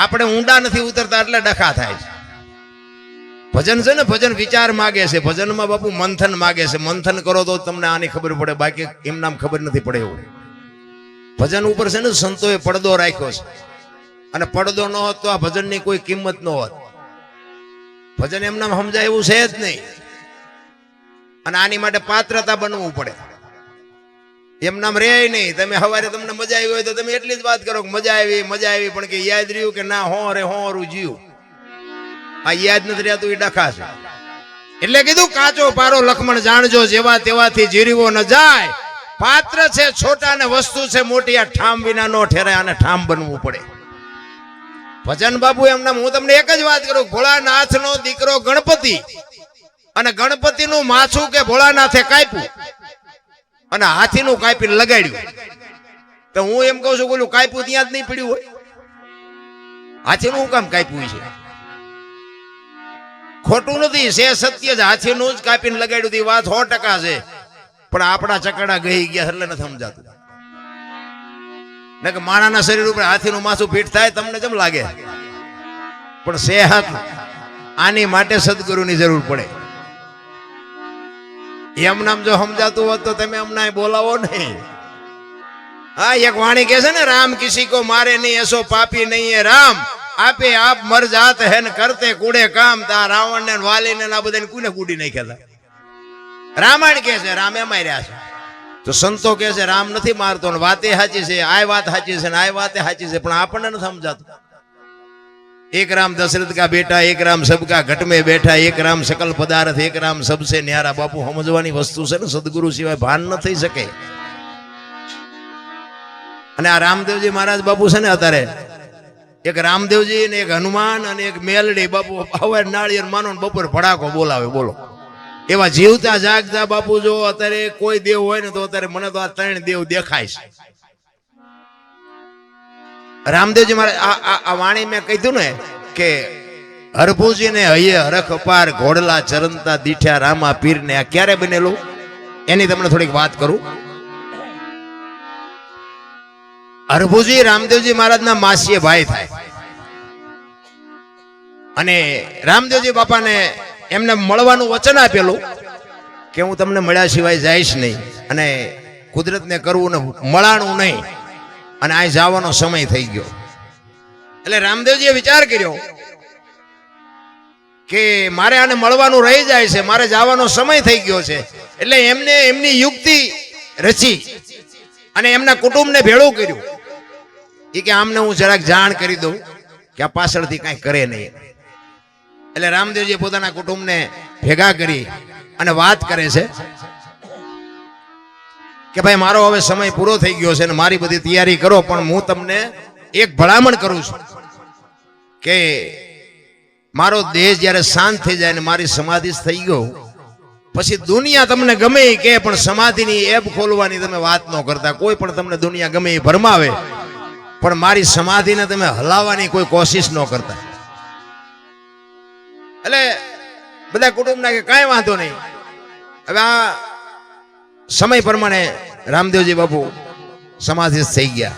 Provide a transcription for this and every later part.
આપણે ઊંડા નથી ઉતરતા એટલે ડખા થાય છે. ભજન છે ને, ભજન વિચાર માગે છે. ભજનમાં બાપુ મંથન માગે છે. મંથન કરો તો તમને આની ખબર પડે, બાકી એમ નામ ખબર નથી પડે એવું. ભજન ઉપર છે ને સંતોએ પડદો રાખ્યો છે, અને પડદો ન હોત તો આ ભજનની કોઈ કિંમત ન હોત. ભજન એમ નામ સમજાય એવું છે જ નહીં, અને આની માટે પાત્રતા બનવું પડે. એમ નામ રે નહીં. તમે સવારે તમને મજા આવી હોય તો તમે એટલી જ વાત કરો કે મજા આવી પણ કે યાદ રહ્યું કે ના હોરું જીવ, આ યાદ નથી રહેતું, એ ડખા છે. એટલે કીધું કાચો પારો લખમણ જાણજો, જેવા તેવાથી જીરવો ન જાય. પાત્ર છે છોટા ને વસ્તુ છે મોટી, આ ઠામ વિના નો ઠેરાય, આને ઠામ બનવું પડે. ભજન બાપુ એમ નામ હું તમને એક જ વાત કરું, ભોળાનાથ નો દીકરો ગણપતિ, અને ગણપતિ નું માછું કે ભોળાનાથે કાપ્યું અને હાથી નું કાપીને લગાડ્યું. તો હું એમ કઉ છું બોલું કાપ્યું ત્યાં જ નહીં પડ્યું હોય, હાથી નું કામ કાપ્યું છે. ખોટું નથી, છે સત્ય જ. હાથી નું જ કાપીને લગાડ્યું હતી, વાત 100% છે. પણ આપણા ચકડા ગઈ ગયા એટલે નથી સમજાતું. ને કે માણાના શરીર ઉપર હાથીનું માથું ફીટ થાય તમને કેમ લાગે? પણ સેહત આની માટે સદગુરુની જરૂર પડે. એમ નામ જો સમજાતું હોત તો તમે અમને બોલાવો નહીં. હા, એક વાણી કહે છે ને, રામ કિસી કો મારે નહીં એસો પાપી નહીં હે રામ, આપે આપ મર જાત હે ને કરતે કુડે કામ. તા રાવણ ને વાલી ને આ બધાને કુને કુડી નાખ્યા હતા. રામાયણ કે છે રામે માર્યા છે, તો સંતો કે છે રામ નથી મારતો, ને વાતે સાચી છે, આ વાત સાચી છે ને આ વાતે સાચી છે, પણ આપણને નથી સમજાતું. એક રામ દશરથ કા બેટા, એક રામ સબકા ઘટ में બેઠા, એક રામ सकल पदार्थ, एक राम सबसे न्यारा. बापू સમજવાની વસ્તુ છે ને, સદગુરુ સિવાય ભાન ન થઈ શકે. અને આ રામદેવજી મહારાજ બાપુ છે ને, અત્યારે એક રામદેવજી ને એક હનુમાન અને એક મેલડી બાપુ હવે નાળિયેર માનો ને બપોર ભડાકો બોલાવે. બોલો, એવા જીવતા જાગતા બાપુ જો અત્યારે કોઈ દેવ હોય ને તો અત્યારે મને તો આ 3 દેવ દેખાય છે. રામદેવજી મારે આ વાણી મેં કીધું ને કે હરભુજી ને હૈયે હરખ અપાર, ઘોડલા ચરંતા દીઠ્યા રામા પીર ને. આ ક્યારે બનેલું એની તમને થોડીક વાત કરું. હરભુજી રામદેવજી મહારાજના માસીએ ભાઈ થાય, અને રામદેવજી બાપાને એમને મળવાનું વચન આપેલું કે હું તમને મળ્યા સિવાય જઈશ નહીં, અને કુદરતને કરવું ને મળાણું નહીં, અને આ જવાનો સમય થઈ ગયો. એટલે રામદેવજીએ વિચાર કર્યો કે મારે આને મળવાનું રહી જાય છે, મારે જવાનો સમય થઈ ગયો છે. એટલે એમને એમની યુક્તિ રચી અને એમના કુટુંબને ભેળું કર્યું. એ કે આમને હું જરાક જાણ કરી દઉં કે આ પાછળથી કાંઈ કરે નહીં. એટલે રામદેવજી પોતાના કુટુંબને ભેગા કરી અને વાત કરે છે કે ભાઈ મારો હવે સમય પૂરો થઈ ગયો છે ને મારી બધી તૈયારી કરો, પણ હું તમને એક ભલામણ કરું છું કે મારો દેહ જ્યારે શાંત થઈ જાય ને મારી સમાધિ થઈ ગયો પછી દુનિયા તમને ગમે એ કે, પણ સમાધિની એપ ખોલવાની તમે વાત ન કરતા. કોઈ પણ તમને દુનિયા ગમે એ ભરમાવે, પણ મારી સમાધિને તમે હલાવવાની કોઈ કોશિશ ન કરતા. એટલે બધા કુટુંબના કે કાંઈ વાંધો નહીં. હવે આ સમય પ્રમાણે રામદેવજી બાપુ સમાધિ થઈ ગયા.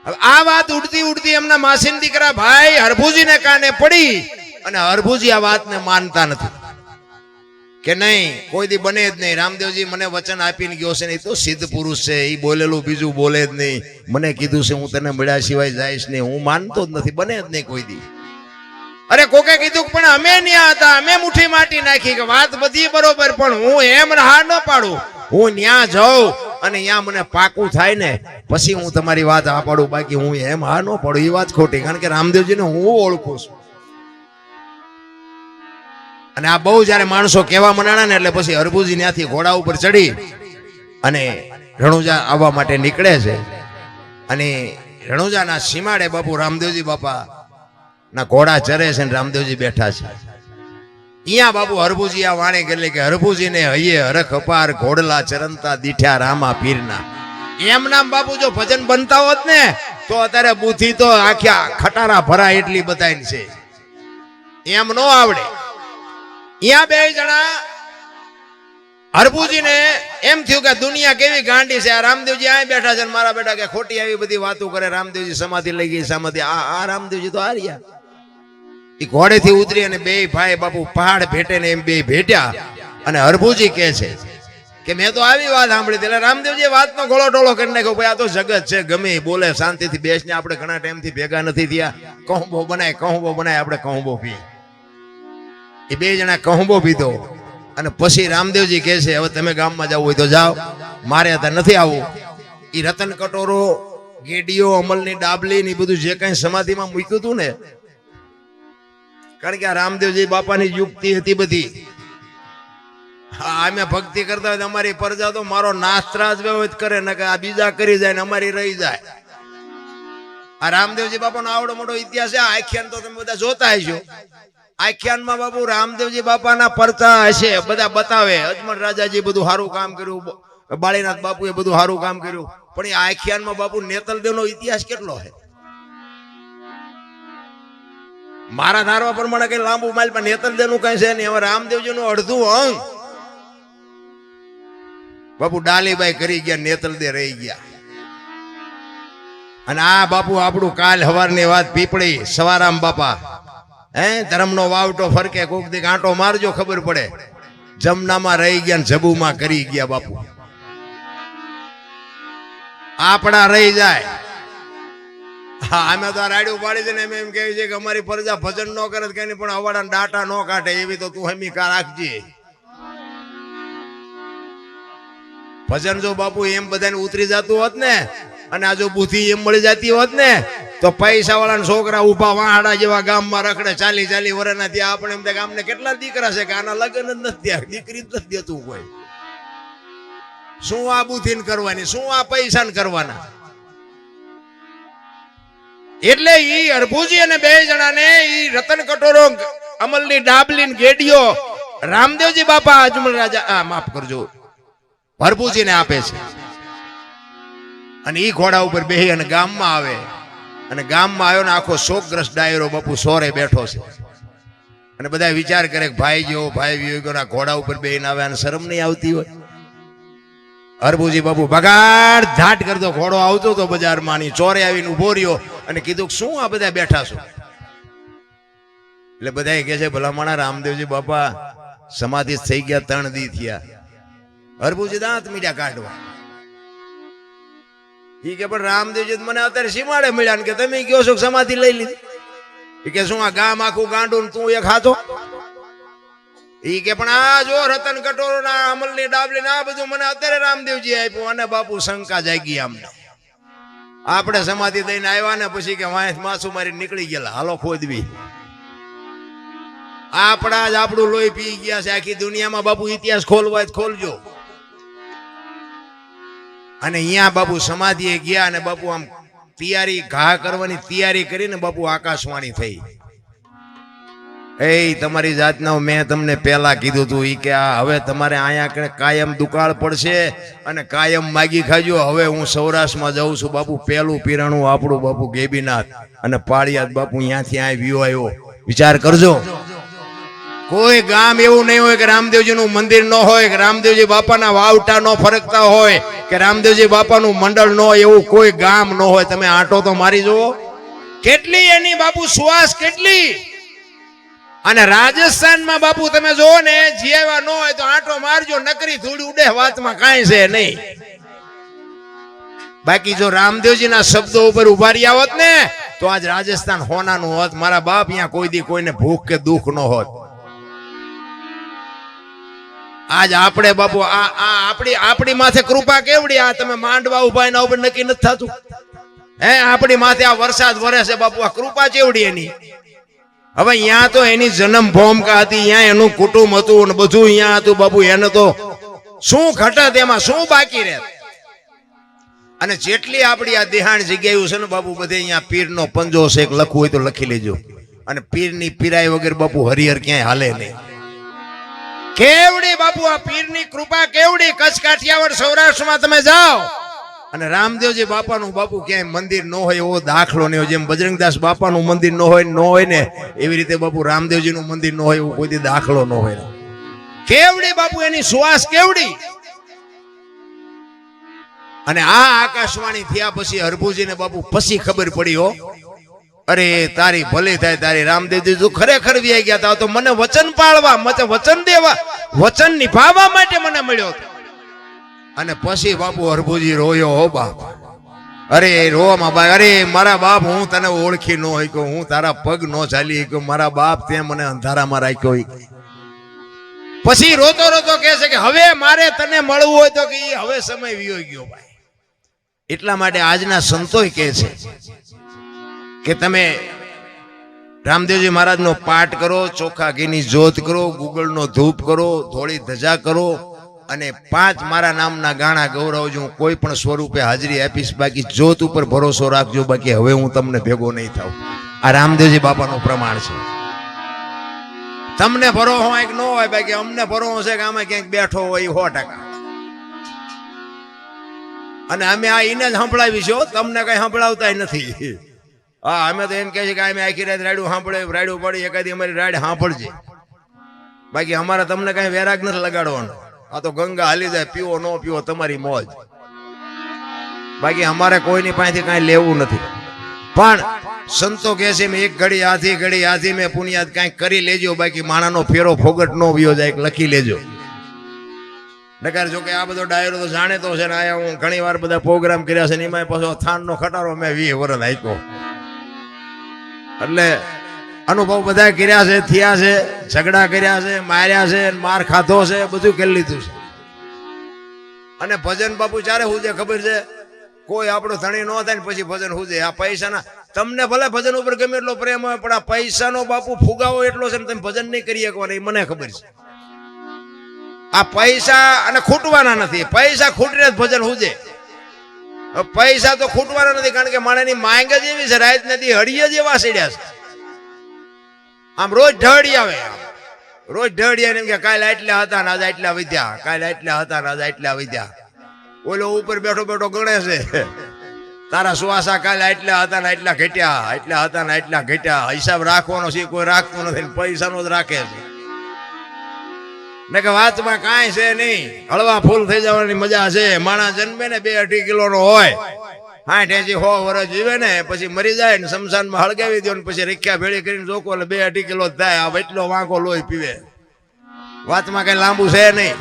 હવે આ વાત ઉડતી ઉડતી એમના માસીના દીકરા ભાઈ હરભુજીને કાને પડી, અને હરભુજી આ વાતને માનતા નથી કે નહીં, કોઈ દી બને જ નહીં. રામદેવજી મને વચન આપીને ગયો છે ને, એ તો સિદ્ધ પુરુષ છે, એ બોલેલું બીજું બોલે જ નહીં. મને કીધું છે હું તને મળ્યા સિવાય જઈશ નહીં, હું માનતો જ નથી, બને જ નહીં કોઈ દી. અરે કોકે કીધું પણ અમે ન્યા હતા, અમે મુઠ્ઠી માટી નાખી કે વાત બધી બરોબર, પણ હું એમ હા ન પાડું. હું ન્યા જાઉં અને ન્યા મને પાકું થાય ને પછી હું તમારી વાત આ પાડું, બાકી હું એમ હા ન પાડું. એ વાત ખોટી, કારણ કે રામદેવજીને હું ઓળખું છું. અને આ બહુ જયારે માણસો કહેવા મનાણા ને એટલે પછી હરભુજી ત્યાંથી ઘોડા ઉપર ચડી અને રણુજા આવવા માટે નીકળે છે. અને રણુજાના સીમાડે બાપુ રામદેવજી બાપા ના ઘોડા ચરે છે ને રામદેવજી બેઠા છે. અહીંયા બાપુ હરભુજી આ વાણી કરી કે હરભુજીને હૈયે હરખ અપાર, ઘોડલા ચરંતા દીઠ્યા રામા પીરના. એમ નામ બાપુ જો ભજન બનતા હોત ને તો અત્યારે બુદ્ધિ તો આખ્યા ખટારા ભરાય એટલી બધાની છે, એમ નો આવડે. અહીંયા બે જણા હરભુજીને એમ થયું કે દુનિયા કેવી ગાંડી છે. આ રામદેવજી અહીં બેઠા છે, મારા બેટા કે ખોટી આવી બધી વાતો કરે. રામદેવજી સમાધિ લઈ ગઈ, સમાધિ. આ રામદેવજી તો હાર્યા. એ ઘોડેથી ઉતરી અને બે ભાઈ બાપુ પહાડ ભેટે ને એમ બે ભેટ્યા. અને હરભુજી કહે છે કે મેં તો આવી વાત સાંભળી હતી. એટલે રામદેવજી વાતનો ગોળો ટોળો કરી નાખ્યો. ભાઈ આ તો જગત છે, ગમે બોલે શાંતિથી બેસને. આપણે ઘણા ટાઈમથી ભેગા નથી થયા. કહુંબો બનાય આપણે કહુંબો પી. એ બે જણા કહુંબો પીધો અને પછી રામદેવજી કહે છે હવે તમે ગામમાં જવું હોય તો જાઓ, મારે અત્યારે નથી આવવું. એ રતન કટોરો, ગેડીઓ, અમલની ડાબલી ને બધું જે કઈ સમાધિમાં મૂક્યું હતું ને, કારણ કે આ રામદેવજી બાપાની યુક્તિ હતી બધી. હા, અમે ભક્તિ કરતા હોય અમારી પ્રજા તો મારો નાસ્ત્રાજ વ્યવહિત કરે ને કે આ બીજા કરી જાય ને અમારી રહી જાય. આ રામદેવજી બાપાનો આવડો મોટો ઇતિહાસ છે. આખ્યાન તો તમે બધા જોતા હશો. આખ્યાનમાં બાપુ રામદેવજી બાપાના પરચા હશે, બધા બતાવે. અજમલ રાજાજી બધું સારું કામ કર્યું, બાળીનાથ બાપુએ બધું સારું કામ કર્યું. પણ એ આખ્યાનમાં બાપુ નેતલદેવનો ઇતિહાસ કેટલો છે? મારા ધારવા પ્રમાણે કઈ લાંબુ માઇલ પણ નેતલદેવનું કઈ છે નહીં. હવે રામદેવજીનું અડધું અંગ બાપુ ડાલીબાઈ કરી ગયા, નેતલદે રહી ગયા. અને આ બાપુ આપણું કાલ હવારની વાત પીપળી સવારામ બાપા ધર્મનો વાવટો ફરકે, કોક દી આંટો મારજો ખબર પડે. જમનામાં રહી ગયા ને જબુમાં કરી ગયા બાપુ. આપણા રહી જાય. હા, અમે તો રાડ્યું પાડી છે ને એમ કહે છે કે અમારી પ્રજા ભજન ન કરે કઈ નહીં, પણ અવાડા ડાટા ન કાઢે એવી તો તું હમી કા રાખજે. ભજન જો બાપુ એમ બધાને ઉતરી જતું હોત ને, અને આ જો બુદ્ધિ એમ મળી જતી હોત ને, તો પૈસા વાળા છોકરા ઉભા વાહડા જેવા ગામમાં રખડે 40 વર્ષના. ત્યાં આપણે એમ ગામને કેટલા દીકરા છે કે આના લગ્ન જ નથી થયા, દીકરી જ નથી દેતું કોઈ. શું આ બુદ્ધિ કરવાની, શું આ પૈસા કરવાના? એટલે ઈ હરભુજી અને બે જણાને ઈ રતન કટોરો, અમલની ડાબલી ને ગેડીઓ રામદેવજી બાપા અજમલ રાજા માફ કરજો હરભુજીને આપે છે. અને ઈ ઘોડા ઉપર બેહી અને ગામમાં આવે. અને ગામમાં આવ્યો ને આખો શોકગ્રસ્ત ડાયરો બાપુ સોરે બેઠો છે. અને બધા વિચાર કરે કે ભાઈ જેવો ભાઈ વિયો ઘોડા ઉપર બેહીને આવે અને શરમ નહીં આવતી હોય. હરભુજી બાપુ બગાડ ધાટ કરતો ઘોડો આવતો તો બજારમાં, ની ચોરે આવીને ઉભો રહ્યો અને કીધું શું આ બધા બેઠા છો? એટલે બધા કહે છે ભલામણા રામદેવજી બાપા સમાધિ થઈ ગયા, 3 દી થયા. હરભુજી દાંત મીડિયા કાઢવા. ઈ કે પણ રામદેવજી મને અત્યારે સીમાડે મળ્યા ને કે તમે કયો છો સમાધિ લઈ લીધી. ઈ કે શું આ ગામ આખું ગાંડું તું એક હાથો? ઈ કે પણ આ જો રતન કટોરો ના અમલની ડાબલી ના બધું મને અત્યારે રામદેવજી આપ્યું. અને બાપુ શંકા જાગી અમને. આપણે સમાધિ દઈને આવ્યા ને પછી કે વાંસ માસું મારી નીકળી ગયેલા, હાલો ખોદવી. આપણા જ આપણું લોહી પી ગયા છે. આખી દુનિયામાં બાપુ ઇતિહાસ ખોલવા ખોલજો. અને અહીંયા બાપુ સમાધિએ ગયા અને બાપુ આમ તૈયારી ઘા કરવાની તૈયારી કરીને બાપુ આકાશવાણી થઈ. એ તમારી જાતના મેં તમને પહેલા કીધું હતું ઈ કે આ હવે તમારે અહીંયા કાયમ દુકાળ પડશે અને કાયમ માગી ખાજો. હવે હું સૌરાષ્ટ્રમાં જાઉં છું બાપુ. પહેલું પીરાણું આપણું બાપુ ગેબીનાથ અને પાળિયાદ બાપુ અહીંયાથી અહીં વ્યૂ આવ્યો. વિચાર કરજો, કોઈ ગામ એવું નહીં હોય કે રામદેવજી નું મંદિર ન હોય, કે રામદેવજી બાપાના વાવટા ન ફરકતા હોય, કે રામદેવજી બાપાનું મંડળ ન હોય, એવું કોઈ ગામ ન હોય. તમે આંટો તો મારી જુઓ, કેટલી એની બાપુ સુવાસ કેટલી. અને રાજસ્થાનમાં બાપુ તમે જોવો ને, જીવા ન હોય તો આંટો મારજો, નકરી ધૂળ ઉડે, વાતમાં કાંઈ છે નહીં. બાકી જો રામદેવજીના શબ્દો ઉપર ઉભા રહ્યા હોત ને તો આજ રાજસ્થાન હોનાનું હોત. મારા બાપ અહીંયા કોઈ દી કોઈને ભૂખ કે દુઃખ ન હોત. આજ આપણે બાપુ આપણી માથે કૃપા કેવડી. આ તમે માંડવા ઉભા એના ઉપર નક્કી નથી થતું. આપણી માથે આ વરસાદ વરે છે બાપુ, આ કૃપા કેવડી એની. હવે અહીંયા તો એની જન્મ ભૂમિકા હતી, અહીંયા એનું કુટુંબ હતું ને બધું અહીંયા હતું બાપુ. એને તો શું ઘટત, એમાં શું બાકી રહે. અને જેટલી આપણી આ દેહાણ જગ્યાઓ છે ને બાપુ, બધે અહીંયા પીરનો પંજો છે, લખવું હોય તો લખી લેજો. અને પીરની પીરાય વગર બાપુ હરિહર ક્યાંય હાલે નહીં. કેવડી બાપુ આ પીરની કૃપા કેવડી. કચ્છ કાઠિયાવાડ સૌરાષ્ટ્રમાં તમે જાઓ અને રામદેવજી બાપાનું બાપુ ક્યાંય મંદિર ન હોય એવો દાખલો નહીં હોય. જેમ બજરંગદાસ બાપાનું મંદિર ન હોય ને એવી રીતે બાપુ રામદેવજીનું મંદિર ન હોય એવો કોઈ દાખલો ન હોય. કેવડી બાપુ, એની શ્વાસ કેવડી. અને આ આકાશવાણી થયા પછી હરભુજીને બાપુ પછી ખબર પડી, હો અરે તારી ભલી થાય તારી. રામદેવજી તું ખરેખર વ્યાઈ ગયા તા, તો મને વચન પાળવા, વચન દેવા, વચન નિભાવવા માટે મને મળ્યો હતો. અને પછી બાપુ હરભુજી રોયો, હો બાપ, અરે રોવામાં બાપ, અરે મારા બાપ, હું તને ઓળખી ન હોય, હું તારા પગ ન ચાલી કે મારા બાપ તે મને અંધારામાં રાખ્યો. પછી રોતો રોતો કહે છે કે હવે મારે તને મળવું હોય તો કે હવે સમય વિયો ગયો ભાઈ. એટલા માટે આજના સંતોય કહે છે કે તમે રામદેવજી મહારાજનો પાઠ કરો, ચોખા ઘીની જ્યોત કરો, ગુગળનો ધૂપ કરો, ધોળી ધજા કરો અને 5 મારા નામના ગાણા ગૌરવજો. હું કોઈ પણ સ્વરૂપે હાજરી આપીશ, બાકી જ્યોત ઉપર ભરોસો રાખજો, બાકી હવે હું તમને ભેગો નહીં થાઉં. આ રામદેવજી બાપાનું પ્રમાણ છે. તમને ભરોસો હોય કે ન હોય, બાકી અમને ભરોસો છે કે આમાં ક્યાંક બેઠો હોય 100%. અને અમે આ એને જ સંભળાવીશું, તમને કઈ સંભળાવતા નથી. હા, અમે તો એમ કહે છે કે અમે આખી રાત રાડ્યું સાંભળે, રાડ્યું પડી એકાદી અમારી રાડ સાંભળજે, બાકી અમારે તમને કઈ વેરાગ નથી લગાડવાનો. આ તો ગંગા હાલી જાય, પીવો ન પીવો તમારી મોજ, બાકી અમારે કોઈની પાસેથી કઈ લેવું નથી. પણ સંતો કહે છે એક ઘડી આધી મેં પુણ્યાદ કઈક કરી લેજો, બાકી માણાનો ફેરો ફોગટ નો વ્યો જાય, લખી લેજો. નકાર જો કે આ બધો ડાયરો તો જાણે તો છે ને, આયા હું ઘણી વાર બધા પ્રોગ્રામ કર્યા છે ને એમાં પાછો થાનનો ખટારો મેં 20 વર્ષ આપ્યો. એટલે અનુભવ બધા કર્યા છે, થયા છે, ઝઘડા કર્યા છે, માર્યા છે, માર ખાધો છે, બધું કરી લીધું છે. અને ભજન બાપુ ચારે હું જે ખબર છે, કોઈ આપણો ધણી ન થાય ને પછી ભજન હું છે. આ પૈસાના તમને ભલે ભજન ઉપર ગમે એટલો પ્રેમ હોય, પણ આ પૈસાનો બાપુ ફુગાવો એટલો છે ને તમે ભજન નહીં કરી શકવાના, એ મને ખબર છે. આ પૈસા અને ખૂટવાના નથી, પૈસા ખૂટીને જ ભજન હું છે. પૈસા તો ખૂટવાના નથી, કારણ કે માણસની માંગ જ એવી છે, રાત નથી હળીએ જ એવા સીડ્યા છે. આમ રોજ ઢળી આવે, રોજ ઢળી આવે કે કાલે આટલા હતા ને આજે આટલા વધ્યા, કાલે આટલા હતા ને આજે આટલા વધ્યા. ઓલો ઉપર બેઠો બેઠો ગણે છે, તારા સુવાસા કાલે આટલા હતા ને આટલા ઘટ્યા, આટલા હતા ને આટલા ઘટ્યા. હિસાબ રાખવાનો છે, કોઈ રાખતું નથી, પૈસાનો જ રાખે છે. ને કે વાતમાં કાંઈ છે નહીં, હળવા ફૂલ થઈ જવાની મજા છે. માણસ જન્મે ને 2-2.5 કિલોનો હોય, 60-80 100 વર્ષ જીવે ને પછી મરી જાય ને શમશાનમાં હળગાવી દો ને પછી રીખ્યા ભેળી કરીને જોકો એટલે 2-2.5 કિલો જ થાય. આ એટલો વાંકો લોહી પીવે. વાતમાં કઈ લાંબુ છે નહીં,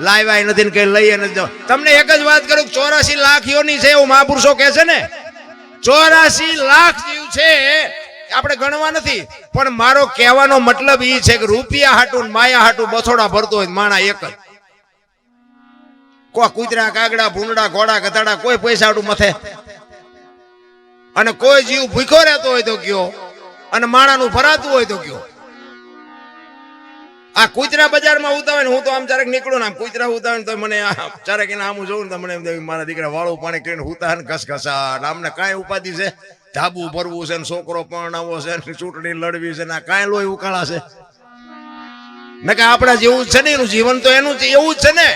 લાવ્યા નથી ને કઈ લઈએ નથી. તમને એક જ વાત કરું, 84 લાખ યોની છે એવું મહાપુરુષો કહે છે ને. 84 લાખ જીવ છે, આપણે ગણવા નથી, પણ મારો કહેવાનો મતલબ એ છે કે રૂપિયા હાટું માયા હાટું બથોડા ભરતો હોય માણા એક જ. કોઈ કૂતરા, કાગડા, ભૂંડા, ઘોડા, ગધાડા કોઈ પૈસા હાટું મથે, અને કોઈ જીવ ભૂખ્યો રહેતો હોય તો કયો, અને માણાનું ભરાતું હોય તો કયો. આ કૂતરા બજારમાં ઉતાવે ને, હું તો આમ ચારેક નીકળું ને આમ કૂતરા ઉતાવે ને તો મને ચારેક એને આમ જોઉં ને તો મને એમ મારા દીકરા વાળું પાણી કરીને હુતા ને ઘસઘસા. આમને કાંઈ ઉપાધિ છે, ધાબુ ભરવું છે ને છોકરો પરણાવો છે ને ચૂંટણી લડવી છે ને કાંઈ લોહી ઉકાળા છે ને. કે આપણા જેવું જ છે ને, એનું જીવન તો એનું એવું જ છે ને.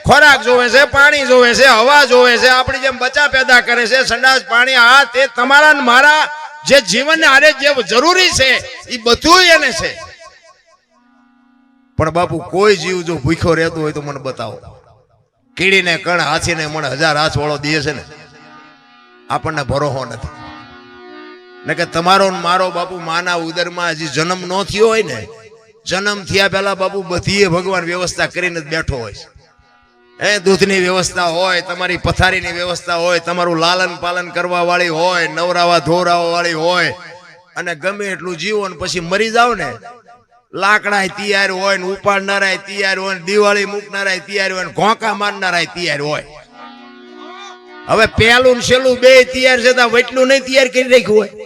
ખોરાક જોવે છે, પાણી જોવે છે, હવા જોવે છે, આપણી જેમ બચા પેદા કરે છે, સંડાસ પાણી, આ તે તમારા ને મારા જે જીવનને આરે જે જરૂરી છે એ બધું એને છે. પણ બાપુ કોઈ જીવ જો ભૂખ્યો રહેતો હોય તો મને બતાવો. કીડીને કણ, હાથીને મને 1000 હાથ વાળો દે છે ને, આપણને ભરોસો નથી. ને કે તમારો મારો બાપુ માના ઉદરમાં હજી જન્મ ન થયો હોય ને, જન્મ થયા પહેલા બાપુ બધીએ ભગવાન વ્યવસ્થા કરીને જ બેઠો હોય છે. દૂધની વ્યવસ્થા હોય, તમારી પથારીની વ્યવસ્થા હોય, તમારું લાલન પાલન કરવા વાળી હોય, નવરાવા ધોરાવા વાળી હોય, અને ગમે એટલું જીવો ને પછી મરી જાવ ને, લાકડા તૈયાર હોય ને, ઉપાડનારા તૈયાર હોય ને, દિવાળી મૂકનારા તૈયાર હોય ને, ઘોંકા મારનારા તૈયાર હોય. હવે પહેલું ને છેલ્લું બે તૈયાર છે, તો વટલું નહીં તૈયાર કરી રાખ્યું હોય.